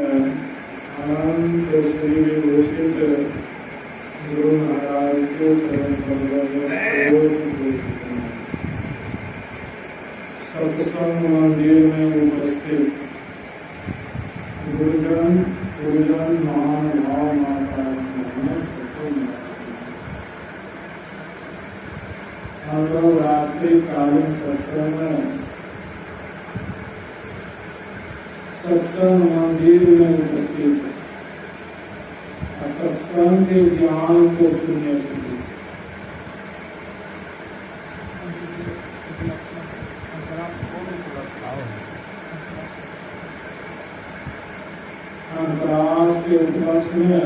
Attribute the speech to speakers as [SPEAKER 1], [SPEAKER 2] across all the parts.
[SPEAKER 1] अनंत श्री विभूषित गुरु महाराज के चरण कमलों में सत्संग मंदिर में उपस्थित गुरुजन महानुभाव माता हम लोग रात्रि कालीन सत्संग मंदिर में उपस्थित है। सत्संग के ज्ञान को सुनने के लिए अंतरास के उपलक्ष्य में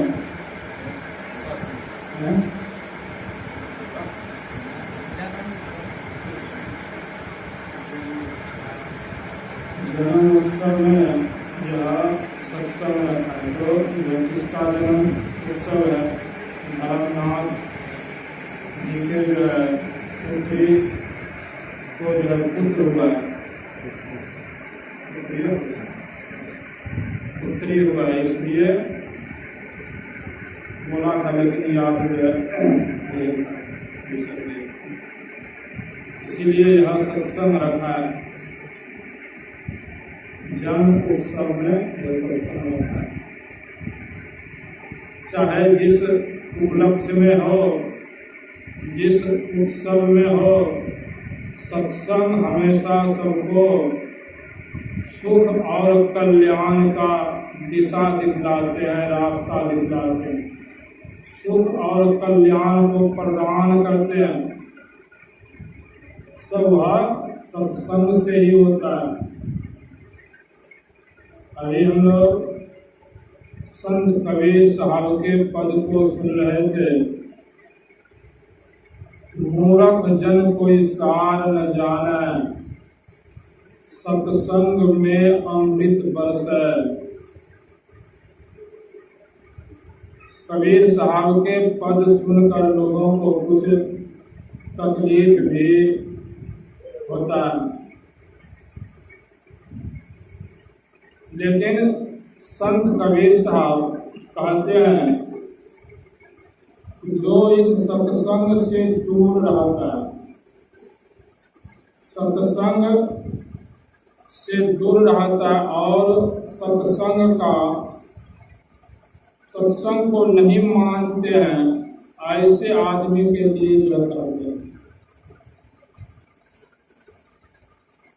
[SPEAKER 1] जन्म उत्सव में यह सत्संग रखा है। तो किसका जन्म उत्सव है? धर्मनाथ जी के जो है पुत्री को जो है पुत्र हुआ है, पुत्री हुआ है, इसलिए बोला था, लेकिन याद जो है इसीलिए यह सत्संग रखा है। जन्म उत्सव में यह सत्संग होता है। चाहे जिस उपलक्ष्य में हो, जिस उत्सव में हो, सत्संग हमेशा सबको सुख और कल्याण का दिशा दिखलाते हैं, रास्ता दिखलाते हैं, सुख और कल्याण को प्रदान करते हैं। सब सत्संग से ही होता है। अभी हम लोग संत कबीर साहब के पद को सुन रहे थे। मूर्ख जन कोई सार न जाने, सत्संग में अमृत बरसै। कबीर साहब के पद सुनकर लोगों को कुछ तकलीफ भी होता है, लेकिन संत कबीर साहब कहते हैं जो इस सत्संग से दूर रहता है, सत्संग से दूर रहता है और सत्संग को नहीं मानते हैं, ऐसे आदमी के लिए जो कहते हैं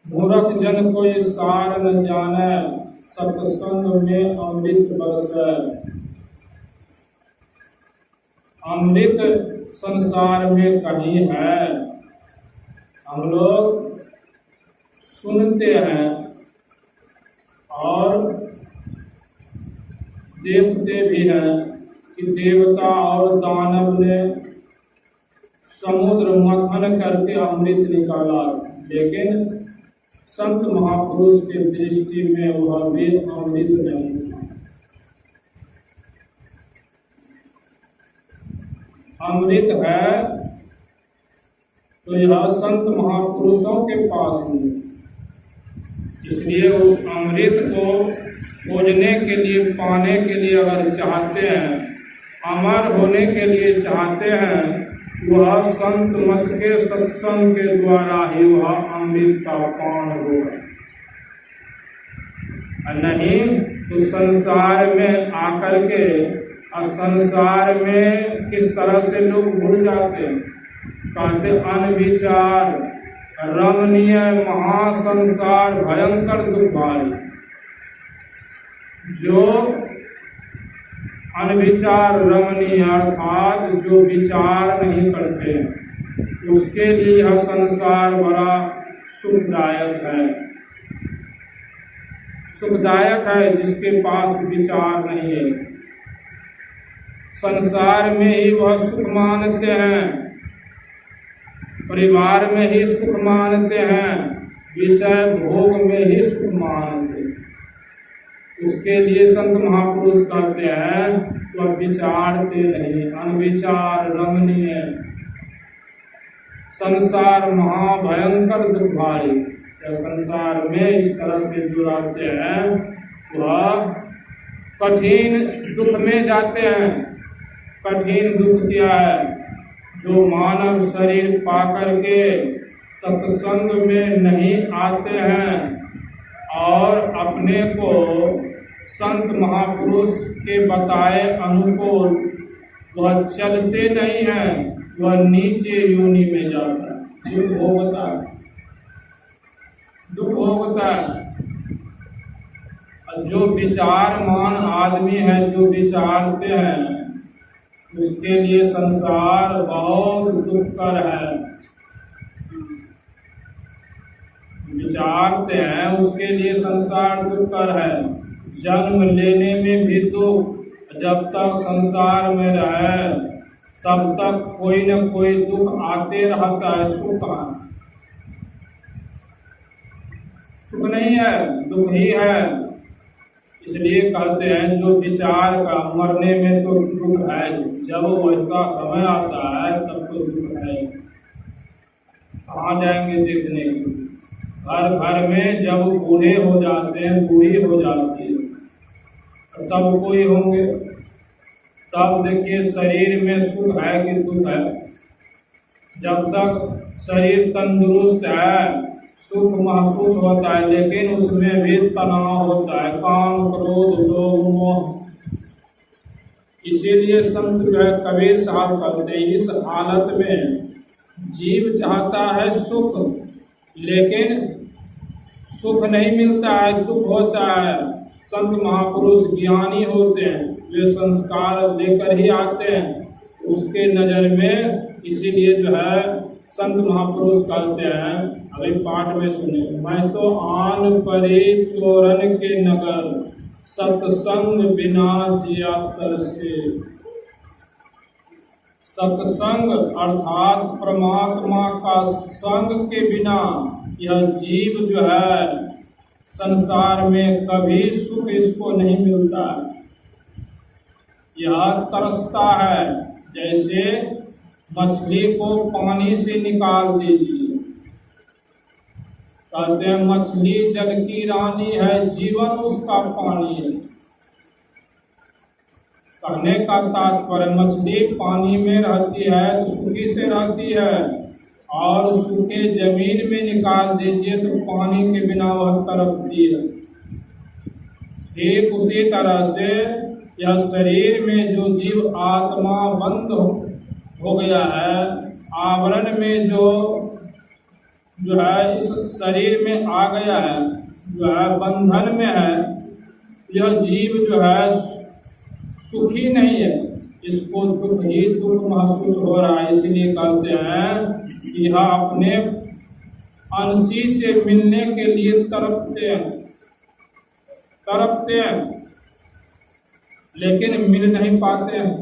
[SPEAKER 1] मूर्ख जन कोई सार न जाने, सत्संग में अमृत बरसै। अमृत संसार में कहीं है। हम लोग सुनते हैं और देखते भी हैं कि देवता और दानव ने समुद्र मंथन करके अमृत निकाला, लेकिन संत महापुरुष के दृष्टि में वह वेद अमृत नहीं था। अमृत है तो यह संत महापुरुषों के पास नहीं। इसलिए उस अमृत को खोजने के लिए, पाने के लिए अगर चाहते हैं, अमर होने के लिए चाहते हैं, वह संत मत के सत्संग के द्वारा ही वह अमृत का पान होगा। नहीं तो संसार में आकर के संसार में किस तरह से लोग भूल जाते हैं। कहते अनविचार रमणीय महासंसार भयंकर दुर्भारी। जो अनविचार रमणीय अर्थात जो विचार नहीं करते, उसके लिए यह संसार बड़ा सुखदायक है। सुखदायक है जिसके पास विचार नहीं है। संसार में ही वह सुख मानते हैं, परिवार में ही सुख मानते हैं, विषय भोग में ही सुख मानते हैं। उसके लिए संत महापुरुष कहते हैं वह विचारते नहीं। अनविचार रमणीय संसार महाभयंकर दुर्भारी। संसार में इस तरह से जो रहते हैं वह कठिन दुख में जाते हैं। कठिन दुख क्या है? जो मानव शरीर पाकर के सत्संग में नहीं आते हैं और अपने को संत महापुरुष के बताए अनुकूल वह चलते नहीं हैं, वह नीचे योनि में जाता है, दुख भोगता है, दुख भोगता है। जो विचारमान आदमी है, जो विचारते हैं, उसके लिए संसार बहुत दुखकर है। विचारते हैं उसके लिए संसार दुखकर है। जन्म लेने में भी दुख, जब तक संसार में रहे तब तक कोई न कोई दुख आते रहता है। सुख नहीं है, दुख ही है। इसलिए कहते हैं जो विचार का, मरने में तो दुख है, जब वैसा समय आता है तब तो दुख है। कहाँ जाएंगे देखने के? घर घर में जब बूढ़े हो जाते हैं, बूढ़ी हो जाती है, सब कोई होंगे, तब देखिए शरीर में सुख है कि दुख है। जब तक शरीर तंदुरुस्त है सुख महसूस होता है, लेकिन उसमें भी तनाव होता है, काम क्रोध लोभ मोह। इसीलिए संत जो है कबीर साहब कहते हैं, इस हालत में जीव चाहता है सुख, लेकिन सुख नहीं मिलता है, दुख होता है। संत महापुरुष ज्ञानी होते हैं, वे संस्कार लेकर ही आते हैं उसके नज़र में। इसीलिए जो है संत महापुरुष कहते हैं, अभी पाठ में सुने, मैं तो आन परे चोरन के नगर, सत्संग बिना जिया तरसे। सत्संग अर्थात परमात्मा का संग के बिना यह जीव जो है संसार में कभी सुख इसको नहीं मिलता। यह तरसता है, जैसे मछली को पानी से निकाल दीजिए। कहते हैं मछली जल की रानी है, जीवन उसका पानी है। कहने का तात्पर्य मछली पानी में रहती है तो सूखी से रहती है, और सूखे जमीन में निकाल दीजिए तो पानी के बिना वह तड़पती है। ठीक उसी तरह से यह शरीर में जो जीव आत्मा बंद हो गया है, आवरण में जो है इस शरीर में आ गया है, जो है बंधन में है, यह जीव जो है सुखी नहीं है, इसको दुख ही दुख महसूस हो रहा है। इसलिए कहते हैं कि यह अपने अंशी से मिलने के लिए तड़पते हैं, लेकिन मिल नहीं पाते हैं।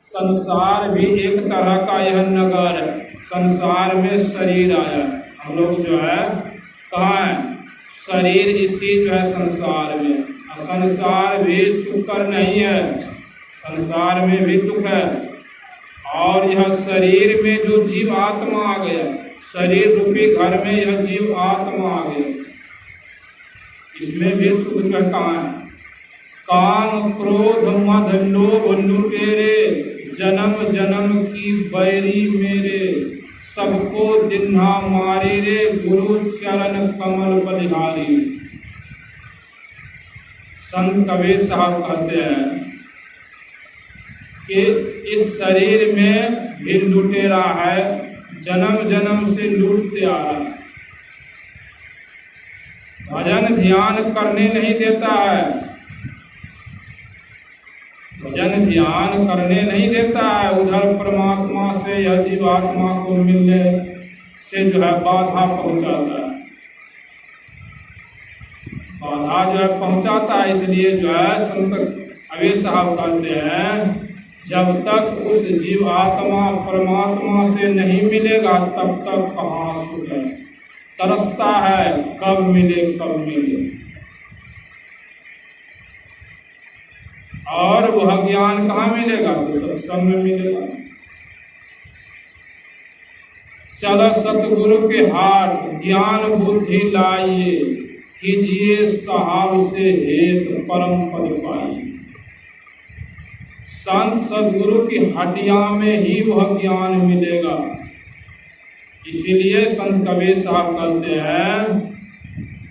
[SPEAKER 1] संसार भी एक तरह का यह नगर है। संसार में शरीर आया, हम लोग जो है कहाँ है? शरीर इसी जो है संसार में। संसार भी सुखकर नहीं है, संसार में भी दुख है। और यह शरीर में जो जीव आत्मा आ गया, शरीर रूपी घर में यह जीव आत्मा आ गया, इसमें भी सुख जो कहाँ है? काम क्रोध मद लोभ लुटेरे, जन्म जन्म की बैरी मेरे, सबको दिन्हा मारी रे, गुरु चरण कमल बलिहारी। संत कबीर साहब कहते हैं कि इस शरीर में भी लुटेरा है, जन्म जन्म से लूटते आ रहा है। भजन ध्यान करने नहीं देता है, भजन ध्यान करने नहीं देता है। उधर परमात्मा से यह जीवात्मा को मिलने से जो है बाधा पहुंचाता है, बाधा जो है पहुंचाता है। इसलिए जो है संत कबीर साहब कहते हैं, जब तक उस जीवात्मा परमात्मा से नहीं मिलेगा तब तक कहाँ सुख है। तरसता है, कब मिले कब मिले। और वह ज्ञान कहाँ मिलेगा? तो सत्संग में मिलेगा। चल सतगुरु के हाथ, ज्ञान बुद्धि लाइए, कीजिए साहब से हेत परम पद पाई। संत सदगुरु की हटिया में ही वह ज्ञान मिलेगा। इसीलिए संत कबीर साहब कहते हैं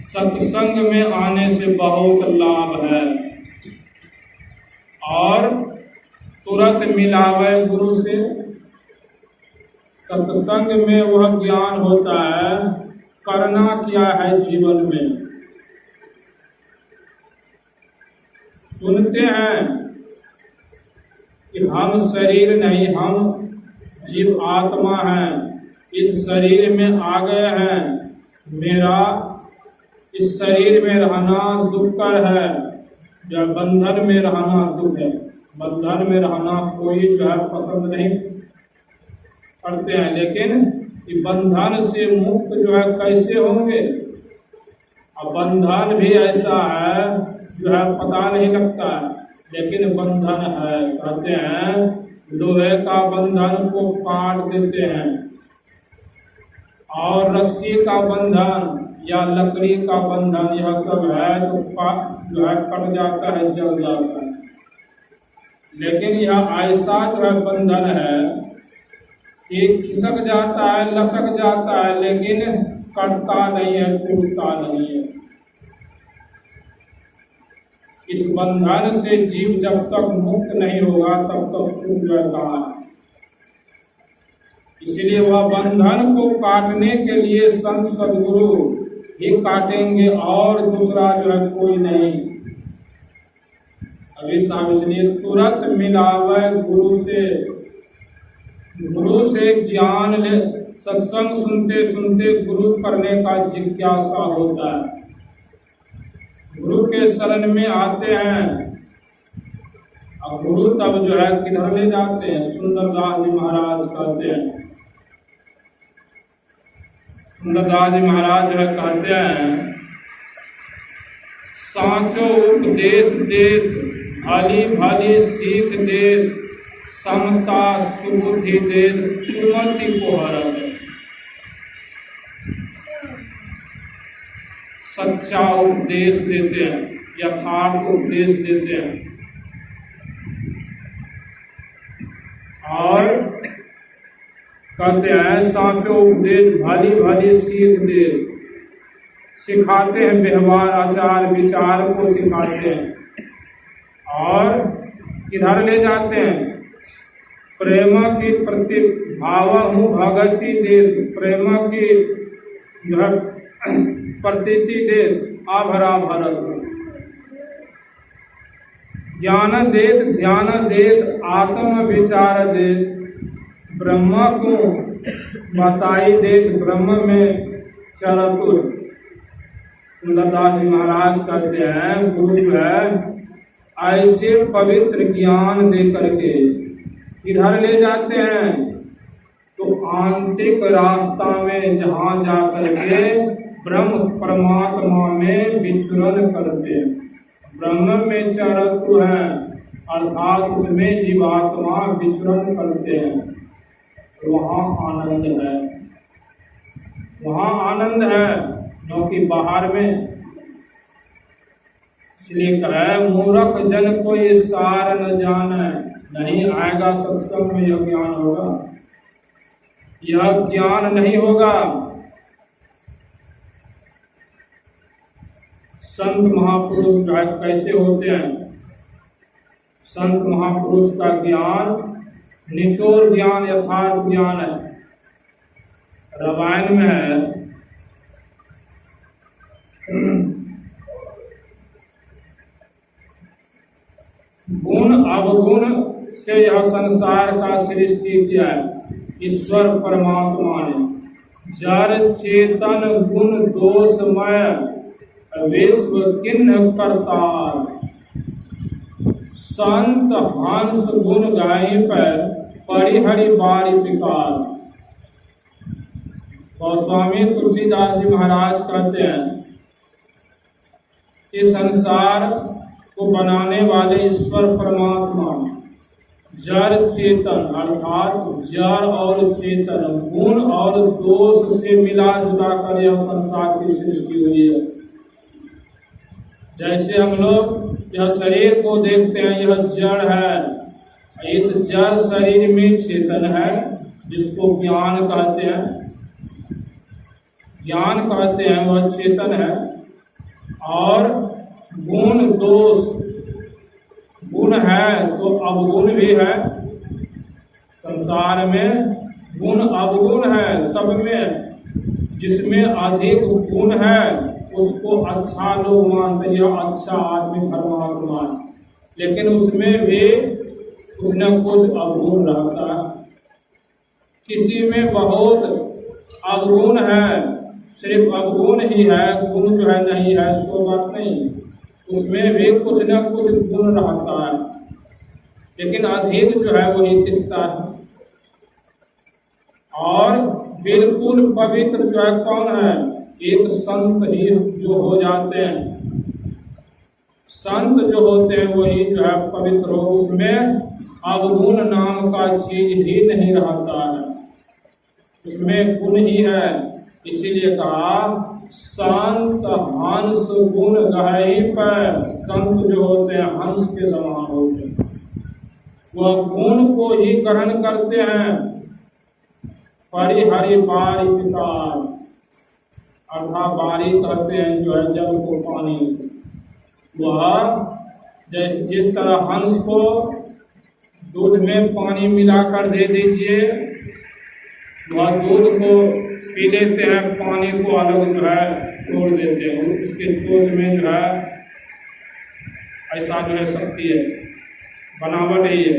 [SPEAKER 1] सत्संग में आने से बहुत लाभ है और तुरंत मिलावे गुरु से। सत्संग में वह ज्ञान होता है करना क्या है जीवन में। सुनते हैं कि हम शरीर नहीं, हम जीव आत्मा हैं, इस शरीर में आ गए हैं, मेरा इस शरीर में रहना दुखकर है, या बंधन में रहना दुख है। बंधन में रहना कोई जो है पसंद नहीं करते हैं, लेकिन ये बंधन से मुक्त जो है कैसे होंगे। अब बंधन भी ऐसा है जो है पता नहीं लगता है, लेकिन बंधन है। कहते हैं लोहे का बंधन को काट देते हैं और रस्सी का बंधन या लकड़ी का बंधन यह सब है तो जो है कट जाता है, जल जाता है। लेकिन यह ऐसा जो है बंधन है कि खिसक जाता है, लचक जाता है, लेकिन कटता नहीं है, टूटता नहीं है। इस बंधन से जीव जब तक मुक्त नहीं होगा तब तक सुख रहता है। इसलिए वह बंधन को काटने के लिए संत सदगुरु ही काटेंगे और दूसरा जो है कोई नहीं। अभी साहब इसलिए तुरंत मिलावे गुरु से ज्ञान ले। सत्संग सुनते सुनते गुरु करने का जिज्ञासा होता है। गुरु के शरण में आते हैं और गुरु तब जो है किधर ले जाते हैं। सुंदरदास जी महाराज कहते हैं, सुंदरदास जी महाराज जो है कहते हैं साचो उपदेश दे, भली भली सीख दे, समता सुबुद्धि दे, चुनौती को हरत। सच्चा उपदेश देते हैं, यथार्थ उपदेश देते हैं और कहते हैं साचो उपदेश भली भली सीख दे। सिखाते हैं व्यवहार आचार विचार को सिखाते हैं और किधर ले जाते हैं। प्रेम की प्रति भाव हूँ भगति दे, प्रेम की जो है प्रतीति दे, आभरा भरत। ज्ञान देत ध्यान देत आत्म विचार देत, ब्रह्म को बताई देत ब्रह्म में चरतुर। सुंदरदास जी महाराज कहते हैं गुरु जो है ऐसे पवित्र ज्ञान दे करके इधर ले जाते हैं तो आंतरिक रास्ता में जहाँ जा करके ब्रह्म परमात्मा में विचरण करते हैं। ब्रह्म में चरतु है अर्थात उसमें जीवात्मा विचरण करते हैं। वहाँ आनंद है, वहाँ आनंद है, क्योंकि बाहर में। इसलिए कहे मूर्ख जन कोई सार न जाने, नहीं आएगा सत्संग में यह ज्ञान होगा। यह ज्ञान नहीं होगा। संत महापुरुष कैसे होते हैं। संत महापुरुष का ज्ञान निचोड़ ज्ञान यथार्थ ज्ञान है। रामायण में है गुण अवगुण से यह संसार का सृष्टि किया है ईश्वर परमात्मा ने। जड़ चेतन गुण दोषमय विश्व किन्ह करतार, संत हंस गुण गाय पर परिहरि बारी पिकार। गोस्वामी तुलसीदास जी महाराज कहते हैं कि संसार को बनाने वाले ईश्वर परमात्मा जड़ चेतन अर्थात जड़ और चेतन गुण और दोष से मिला जुला कर यह संसार की सृष्टि हुई है। जैसे हम लोग यह शरीर को देखते हैं, यह जड़ है। इस जड़ शरीर में चेतन है, जिसको ज्ञान कहते हैं। ज्ञान कहते हैं, वह चेतन है। और गुण दोष, गुण है तो अवगुण भी है। संसार में गुण अवगुण है सब में। जिसमें अधिक गुण है उसको अच्छा लोग मानते हैं, यह अच्छा आदमी धर्मात्मा। लेकिन उसमें भी कुछ न कुछ अवगुण रहता है। किसी में बहुत अवगुण है, सिर्फ अवगुण ही है, गुण जो है नहीं है, सो बात नहीं। उसमें भी कुछ न कुछ गुण रहता है, लेकिन अधिक जो है वही दिखता है। और बिल्कुल पवित्र जो है कौन है? एक संत ही जो हो जाते हैं। संत जो होते हैं वही जो है पवित्र हो। उसमें अवगुण नाम का चीज ही नहीं रहता है, उसमें गुण ही है। इसीलिए कहा संत हंस गुण गहरी पर। संत जो होते हैं हंस के समान होते हैं, वह गुण को ही ग्रहण करते हैं। परिहरि बारी विकार, अर्थात बारी कहते हैं जो है जल को पानी। वह जिस तरह हंस को दूध में पानी मिलाकर दे दीजिए, वह दूध को पी लेते हैं, पानी को अलग जो है छोड़ देते हैं। उसके चोच में जो है ऐसा जो है शक्ति है, बनावट ही है।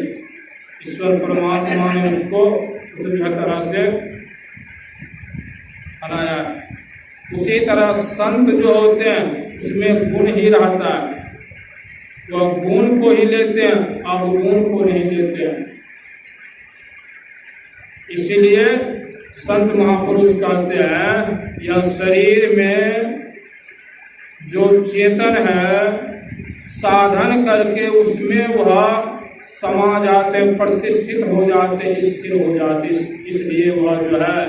[SPEAKER 1] ईश्वर परमात्मा ने उसको उसी तरह से बनाया। उसी तरह संत जो होते हैं उसमें गुण ही रहता है, वह गुण को ही लेते हैं, अवगुण को नहीं लेते हैं। इसीलिए संत महापुरुष कहते हैं यह शरीर में जो चेतन है, साधन करके उसमें वह समा जाते, प्रतिष्ठित हो जाते, स्थिर हो जाते। इसलिए वह जो है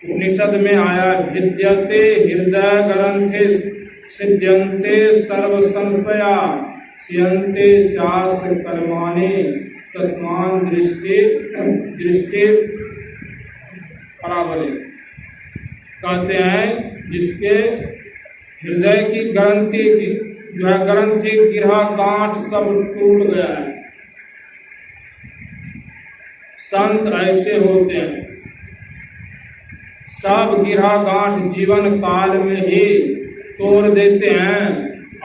[SPEAKER 1] उपनिषद में आया, विद्यते हृदय ग्रंथे सिद्ध्यन्ते सर्व संशया क्षीयन्ते चास कर्माणि तस्मान् दृष्टि पराबले। कहते हैं जिसके हृदय की ग्रंथि जो है, ग्रंथि गिरहा गांठ सब टूट गया है। संत ऐसे होते हैं, सब गिरहा गांठ जीवन काल में ही तोड़ देते हैं।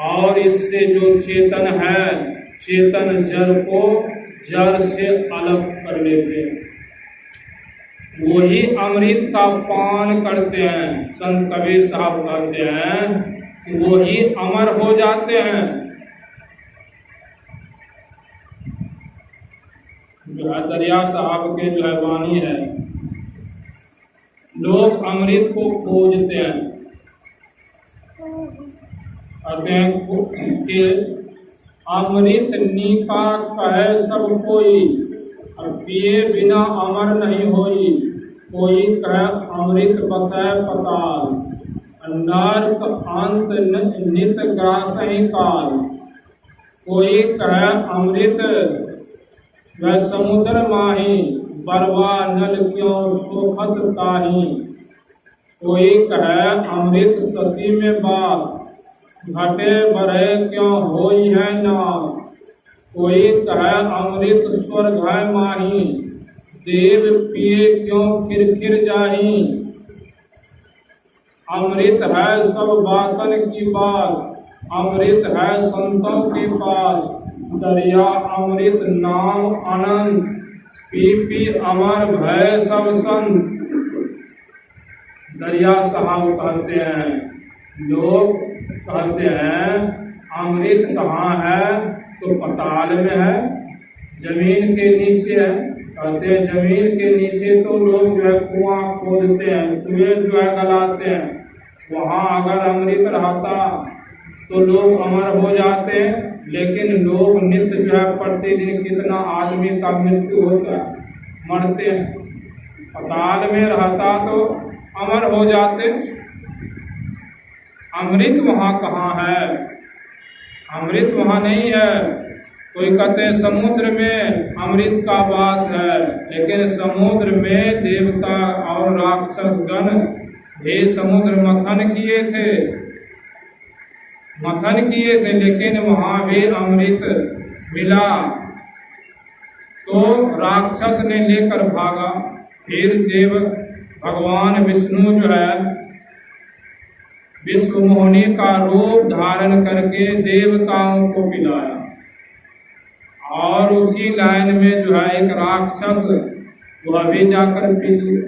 [SPEAKER 1] और इससे जो चेतन है, चेतन जड़ को जड़ से अलग कर लेते हैं, वही अमृत का पान करते हैं। संत कबीर साहब कहते हैं कि वही अमर हो जाते हैं। जो है दरिया साहब के जो है वाणी है, लोग अमृत को खोजते हैं, कहते हैं कि अमृत नीका कहे सब कोई, और पिए बिना अमर नहीं होई। कोई कहे अमृत बसै पताल, नर्क अंत नित ग्रासहि काल। कोई कहे अमृत वह समुद्र माही, बरवा नल क्यों सोखत ताही। कोई कहे अमृत शशि में बास, घटे बढ़े क्यों होई है नाश। कोई कहे अमृत स्वर्ग है माही, देव पिए क्यों खिर जाही। अमृत है सब बातन की बात, अमृत है संतों के पास। दरिया अमृत नाम अनंत, पी पी अमर भय सब संत। दरिया साहब कहते हैं, लोग कहते हैं अमृत कहाँ है, तो पताल में है, जमीन के नीचे है। कहते हैं जमीन के नीचे तो लोग जो है कुआं खोदते हैं, कुएं जो है गलाते हैं। वहाँ अगर अमृत रहता तो लोग अमर हो जाते। लेकिन लोग नित्य जो है प्रतिदिन कितना आदमी का मृत्यु होता है, मरते हैं। पताल में रहता तो अमर हो जाते। अमृत वहाँ कहाँ है? अमृत वहाँ नहीं है। कोई कहते हैं समुद्र में अमृत का वास है, लेकिन समुद्र में देवता और राक्षसगण भी समुद्र मंथन किए थे, लेकिन वहाँ भी अमृत मिला तो राक्षस ने लेकर भागा। फिर देव भगवान विष्णु जो है विश्व मोहिनी का रूप धारण करके देवताओं को पिलाया, और उसी लाइन में जो है एक राक्षस वह भी जाकर पी लिया।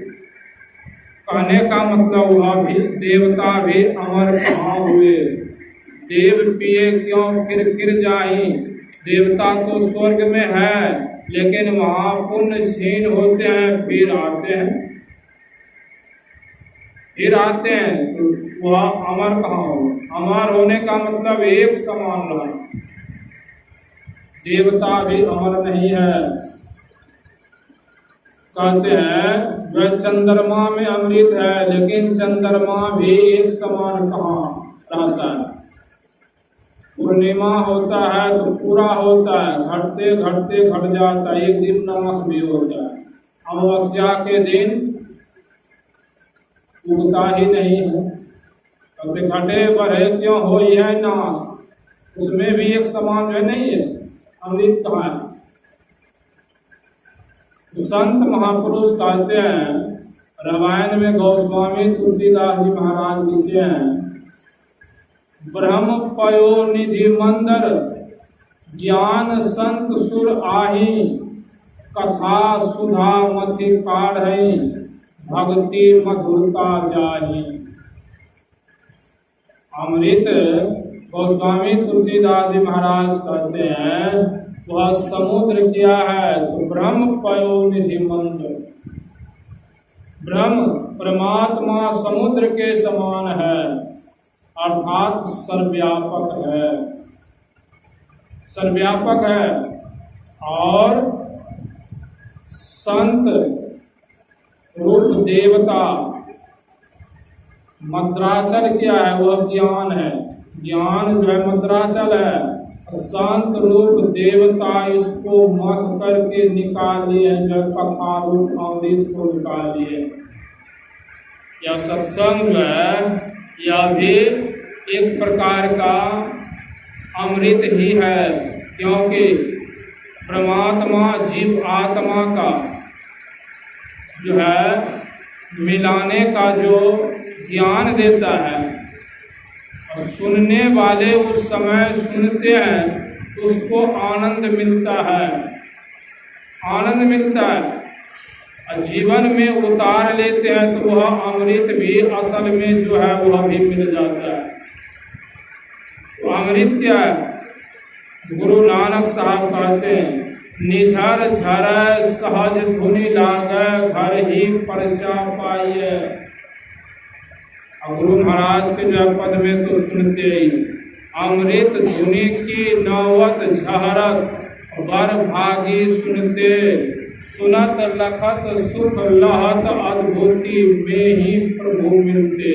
[SPEAKER 1] कहने का मतलब वह भी देवता भी अमर कहाँ हुए? देव पिए क्यों फिर जाए? देवता तो स्वर्ग में है, लेकिन वहाँ पुण्य क्षीण होते हैं, फिर आते हैं तो वह अमर कहाँ हो? अमर होने का मतलब एक समान रहा। देवता भी अमर नहीं है। कहते हैं वह चंद्रमा में अमृत है, लेकिन चंद्रमा भी एक समान कहाँ रहता है? पूर्णिमा होता है तो पूरा होता है, घटते घटते घट जाता है, एक दिन नाश भी होता है। अमावस्या के दिन उगता ही नहीं है। कहते घटे बढ़े क्यों हो है नाश, उसमें भी एक समान जो नहीं है, अमृत कहाँ है? संत महापुरुष कहते हैं, रामायण में गोस्वामी तुलसीदास जी महाराज लिखते हैं, ब्रह्म पयो निधि मंदर ज्ञान संत सुर आही, कथा सुधा मथि काढ़ई, भक्ति मधुरता जाही। अमृत गोस्वामी तुलसीदास जी महाराज कहते हैं वह समुद्र क्या है? तो ब्रह्म पयो निधि मंदर, ब्रह्म परमात्मा समुद्र के समान है, अर्थात सर्वव्यापक है। और संत रूप देवता मद्राचल क्या है? वह ज्ञान है। ज्ञान जो है मद्राचल है। संत रूप देवता इसको मत करके निकालिए, जो कथा रूप अमृत को निकालिए। यह सत्संग जो है यह भी एक प्रकार का अमृत ही है, क्योंकि परमात्मा जीव आत्मा का जो है मिलाने का जो ज्ञान देता है, और सुनने वाले उस समय सुनते हैं उसको आनंद मिलता है, और जीवन में उतार लेते हैं तो वह अमृत भी असल में जो है वह भी मिल जाता है। तो अमृत क्या है? गुरु नानक साहब कहते हैं, निझर झर सहज धुनि लागे, घर ही परचा पाइए। और गुरु महाराज के जो पद में तो सुनते ही, अमृत धुनि की नौवत झहरत, बर भागी सुनते, सुनत लखत सुख लहत, अद्भुति में ही प्रभु मिलते।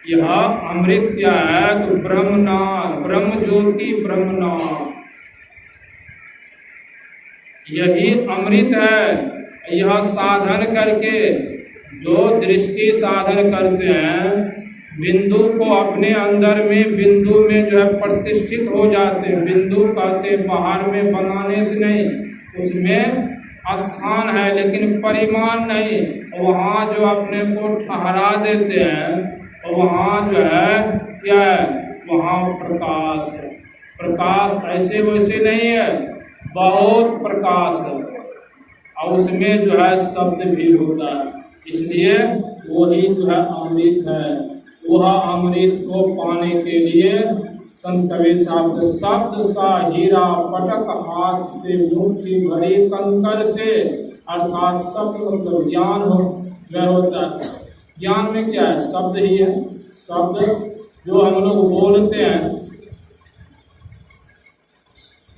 [SPEAKER 1] यह अमृत क्या है? तो ब्रह्मनाम, ब्रह्म ज्योति ब्रह्मनाम, यही अमृत है। यह साधन करके जो दृष्टि साधन करते हैं, बिंदु को अपने अंदर में, बिंदु में जो है प्रतिष्ठित हो जाते हैं। बिंदु कहते बाहर में बनाने से नहीं, उसमें स्थान है लेकिन परिमाण नहीं। वहाँ जो अपने को ठहरा देते हैं, वहाँ जो है क्या है? वहाँ प्रकाश है। प्रकाश ऐसे वैसे नहीं है, बहुत प्रकाश है, और उसमें जो है शब्द भी होता है, इसलिए वही जो है अमृत है। वह अमृत को पाने के लिए संत कबीर साहब शब्द सा हीरा पटक हाथ से मुट्ठी भरी कंकर से, अर्थात शब्द मतलब ज्ञान हो वह होता है। ज्ञान में क्या है? शब्द ही है। शब्द जो हम लोग बोलते हैं,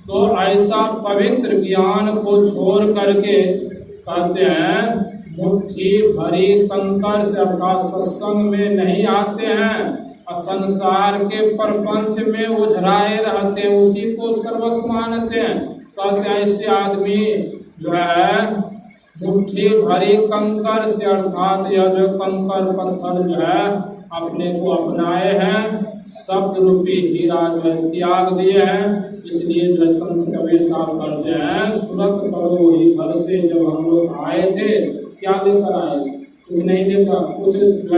[SPEAKER 1] तो ऐसा पवित्र ज्ञान को छोड़ करके कहते हैं मुट्ठी भरी कंकर से, अर्थात सत्संग में नहीं आते हैं, संसार के प्रपंच में उझराए रहते हैं, उसी को सर्वस्व मानते हैं। तो ऐसे आदमी जो है मुट्ठी भरी कंकर से, अर्थात यह जो कंकर पत्थर जो है अपने को अपनाए हैं, शब्द रूपी हीरा जो है त्याग दिए हैं। इसलिए जो संत कबीर साहब करते हैं, सुरत करो ही घर से जब हम लोग आए थे, क्या लेकर आए? कुछ नहीं लेकर, कुछ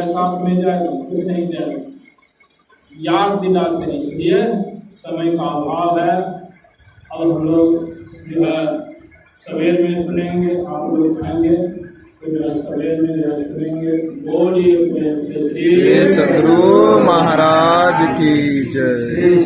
[SPEAKER 1] साथ में जाएगा, कुछ नहीं जाएगा, याद दिलाते हैं। इसलिए समय का अभाव है। अब हम लोग जो है सवेर में सुनेंगे, आप लोग खाएंगे तो जो है सवेर में जो है सुनेंगे। बोलिए प्रेम से श्री
[SPEAKER 2] सद्गुरु महाराज की जय।